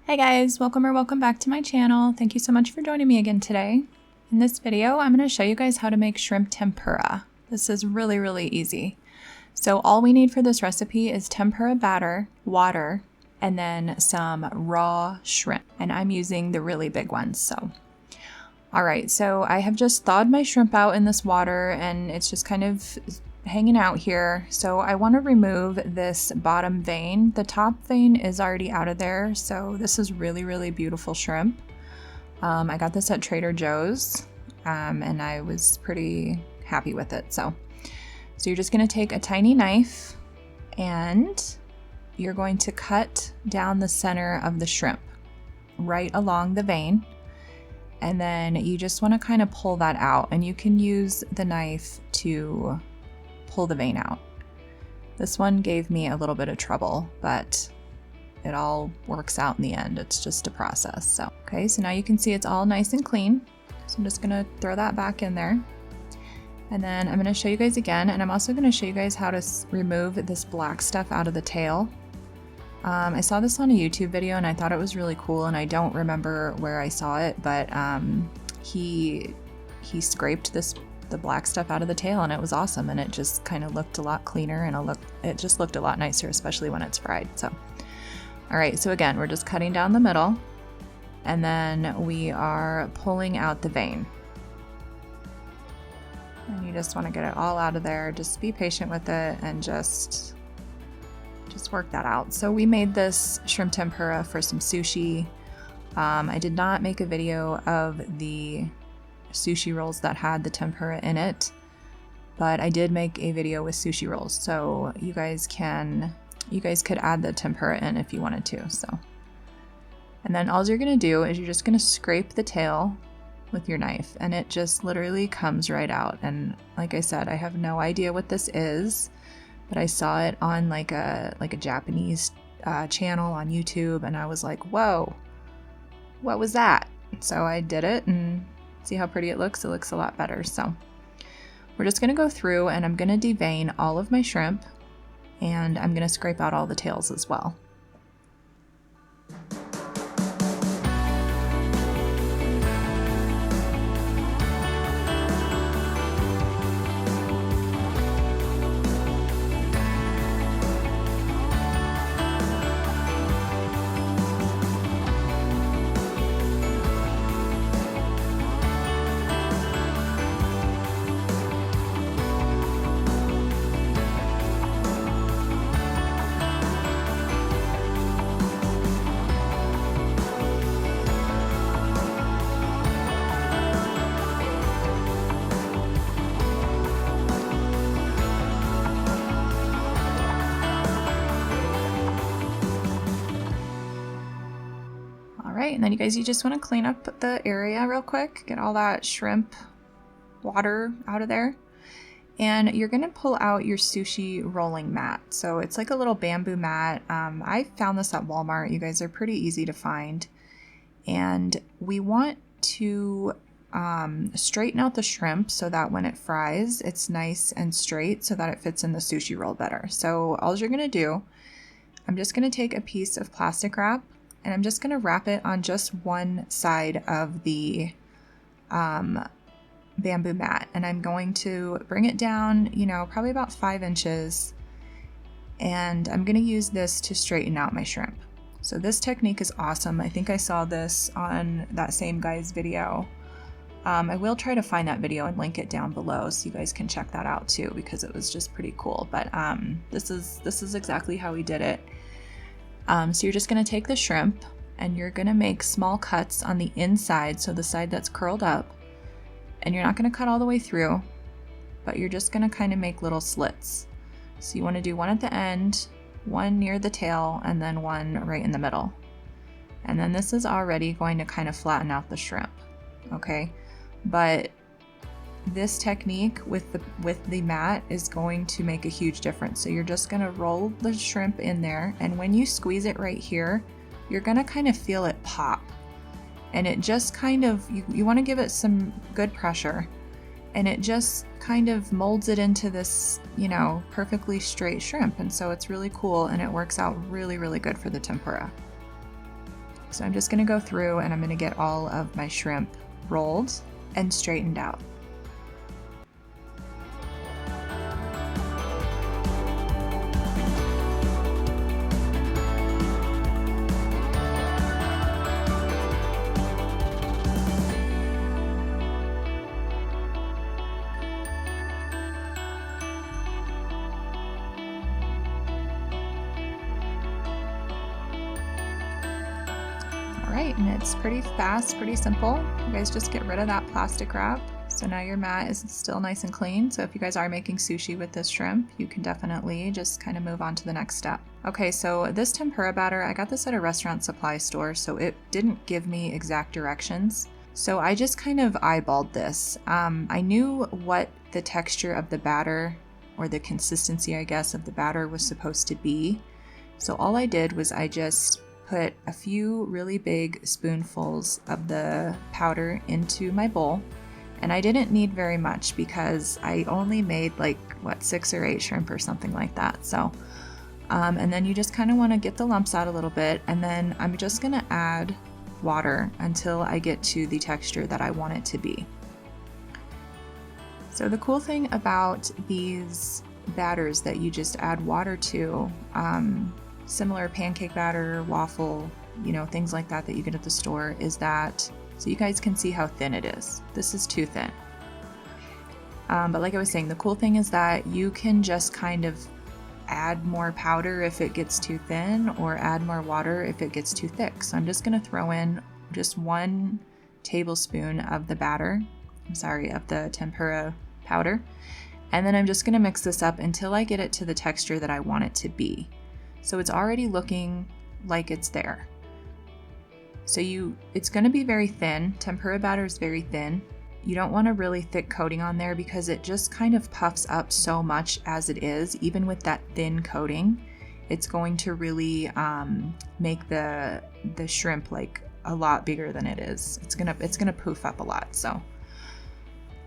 Hey guys, welcome or welcome back to my channel. Thank you so much for joining me again today. In this video, I'm going to show you guys how to make shrimp tempura. This is really easy. So all we need for this recipe is tempura batter, water, and then some raw shrimp. And I'm using the really big ones, so. All right, so I have just thawed my shrimp out in this water and it's just kind of hanging out here. So I want to remove this bottom vein. The top vein is already out of there. So this is really beautiful shrimp. I got this at Trader Joe's and I was pretty happy with it. So you're just going to take a tiny knife and you're going to cut down the center of the shrimp right along the vein. And then you just want to kind of pull that out, and you can use the knife to pull the vein out. This one gave me a little bit of trouble, but it all works out in the end. It's just a process. So, okay, so now you can see it's all nice and clean. So I'm just gonna throw that back in there. And then I'm gonna show you guys again, and I'm also gonna show you guys how to remove this black stuff out of the tail. I saw this on a YouTube video and I thought it was really cool, and I don't remember where I saw it, but he scraped the black stuff out of the tail and it was awesome, and it just kind of looked a lot cleaner and it just looked a lot nicer, especially when it's fried. So all right, so again, we're just cutting down the middle and then we are pulling out the vein. And you just want to get it all out of there. Just be patient with it and just work that out. So we made this shrimp tempura for some sushi. I did not make a video of the sushi rolls that had the tempura in it, but I did make a video with sushi rolls, so you guys could add the tempura in if you wanted to. So, and then all you're gonna do is you're just gonna scrape the tail with your knife, and it just literally comes right out. And like I said, I have no idea what this is, but I saw it on like a Japanese channel on YouTube, and I was like, whoa, what was that? So I did it, and see how pretty it looks? It looks a lot better. So we're just gonna go through and I'm gonna devein all of my shrimp, and I'm gonna scrape out all the tails as well. Alright, and then you just want to clean up the area real quick, get all that shrimp water out of there. And you're going to pull out your sushi rolling mat. So it's like a little bamboo mat. I found this at Walmart. You guys are pretty easy to find. And we want to straighten out the shrimp so that when it fries, it's nice and straight so that it fits in the sushi roll better. So all you're going to do, I'm just going to take a piece of plastic wrap, and I'm just going to wrap it on just one side of the bamboo mat. And I'm going to bring it down, probably about 5 inches. And I'm going to use this to straighten out my shrimp. So this technique is awesome. I think I saw this on that same guy's video. I will try to find that video and link it down below so you guys can check that out too, because it was just pretty cool. But this is exactly how we did it. So you're just going to take the shrimp and you're going to make small cuts on the inside, so the side that's curled up, and you're not going to cut all the way through, but you're just going to kind of make little slits. So you want to do one at the end, one near the tail, and then one right in the middle. And then this is already going to kind of flatten out the shrimp, okay? But this technique with the mat is going to make a huge difference. So you're just going to roll the shrimp in there, and when you squeeze it right here, you're going to kind of feel it pop. And it just kind of, you want to give it some good pressure, and it just kind of molds it into this, perfectly straight shrimp. And so it's really cool, and it works out really, really good for the tempura. So I'm just gonna go through and I'm gonna get all of my shrimp rolled and straightened out. Alright, and it's pretty fast, pretty simple. You guys just get rid of that plastic wrap. So now your mat is still nice and clean. So if you guys are making sushi with this shrimp, you can definitely just kind of move on to the next step. Okay, so this tempura batter, I got this at a restaurant supply store, so it didn't give me exact directions. So I just kind of eyeballed this. I knew what the texture of the batter, or the consistency, I guess, of the batter was supposed to be. So all I did was I just put a few really big spoonfuls of the powder into my bowl. And I didn't need very much because I only made like, 6 or 8 shrimp or something like that. So, and then you just kind of want to get the lumps out a little bit. And then I'm just going to add water until I get to the texture that I want it to be. So the cool thing about these batters that you just add water to, similar pancake batter, waffle, things like that you get at the store, is that, so you guys can see how thin it is. This is too thin. But like I was saying, the cool thing is that you can just kind of add more powder if it gets too thin, or add more water if it gets too thick. So I'm just gonna throw in just 1 tablespoon of the batter, of the tempura powder. And then I'm just gonna mix this up until I get it to the texture that I want it to be. So it's already looking like it's there. So it's gonna be very thin. Tempura batter is very thin. You don't want a really thick coating on there because it just kind of puffs up so much as it is. Even with that thin coating, it's going to really make the shrimp like a lot bigger than it is. It's gonna poof up a lot. So,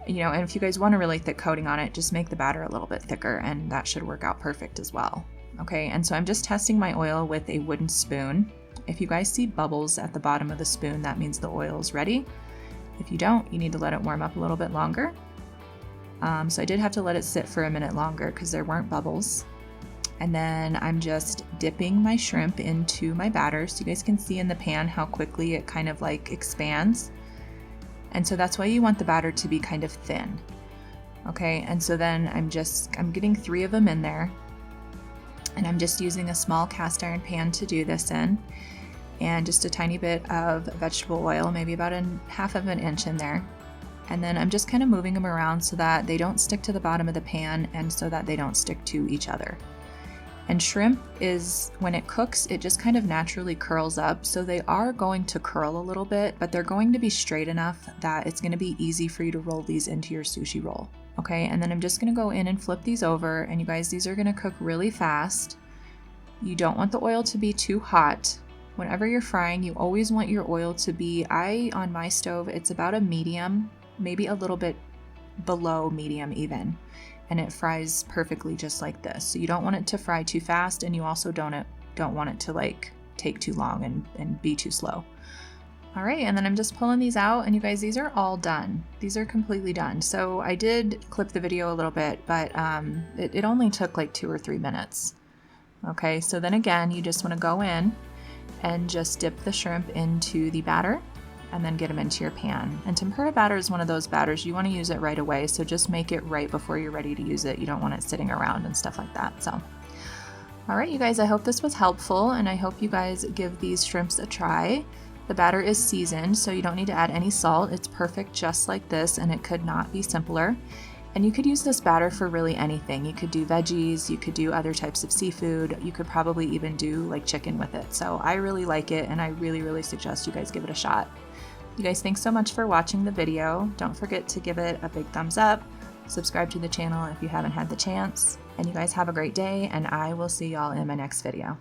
and if you guys want a really thick coating on it, just make the batter a little bit thicker and that should work out perfect as well. Okay, and so I'm just testing my oil with a wooden spoon. If you guys see bubbles at the bottom of the spoon, that means the oil is ready. If you don't, you need to let it warm up a little bit longer. So I did have to let it sit for a minute longer because there weren't bubbles. And then I'm just dipping my shrimp into my batter. So you guys can see in the pan how quickly it kind of like expands. And so that's why you want the batter to be kind of thin. Okay, and so then I'm getting 3 of them in there. And I'm just using a small cast iron pan to do this in, and just a tiny bit of vegetable oil, maybe about 1/2 of an inch in there. And then I'm just kind of moving them around so that they don't stick to the bottom of the pan and so that they don't stick to each other. And shrimp is, when it cooks, it just kind of naturally curls up. So they are going to curl a little bit, but they're going to be straight enough that it's going to be easy for you to roll these into your sushi roll. Okay, and then I'm just gonna go in and flip these over, and you guys, these are gonna cook really fast. You don't want the oil to be too hot. Whenever you're frying, you always want your oil to be, on my stove, it's about a medium, maybe a little bit below medium even, and it fries perfectly just like this. So you don't want it to fry too fast, and you also don't want it to like take too long and be too slow. All right, and then I'm just pulling these out, and you guys, these are all done. These are completely done. So I did clip the video a little bit, but it only took like 2 or 3 minutes. Okay, so then again, you just wanna go in and just dip the shrimp into the batter and then get them into your pan. And tempura batter is one of those batters, you wanna use it right away, so just make it right before you're ready to use it. You don't want it sitting around and stuff like that, so. All right, you guys, I hope this was helpful, and I hope you guys give these shrimps a try. The batter is seasoned, so you don't need to add any salt. It's perfect just like this, and it could not be simpler. And you could use this batter for really anything. You could do veggies, you could do other types of seafood, you could probably even do like chicken with it. So I really like it, and I really, really suggest you guys give it a shot. You guys, thanks so much for watching the video. Don't forget to give it a big thumbs up, subscribe to the channel if you haven't had the chance, and you guys have a great day, and I will see y'all in my next video.